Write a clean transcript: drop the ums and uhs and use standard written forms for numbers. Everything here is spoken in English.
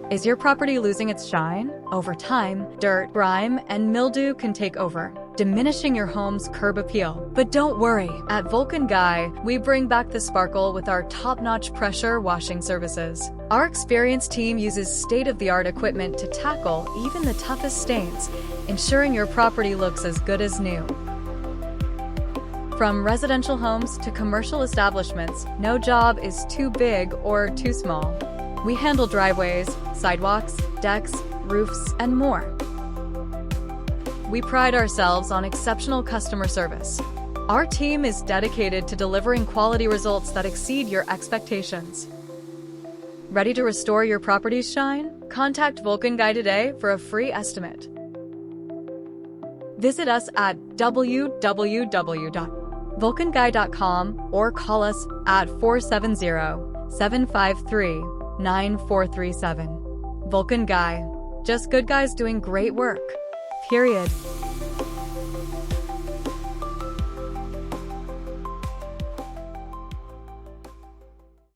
Is your property losing its shine? Over time, dirt, grime, and mildew can take over, diminishing your home's curb appeal. But don't worry, at Vulcan Guy, we bring back the sparkle with our top-notch pressure washing services. Our experienced team uses state-of-the-art equipment to tackle even the toughest stains, ensuring your property looks as good as new. From residential homes to commercial establishments, no job is too big or too small. We handle driveways, sidewalks, decks, roofs, and more. We pride ourselves on exceptional customer service. Our team is dedicated to delivering quality results that exceed your expectations. Ready to restore your property's shine? Contact Vulcan Guy today for a free estimate. Visit us at www.vulcanguy.com or call us at 470-753-9437. Vulcan Guy. Just good guys doing great work. Period.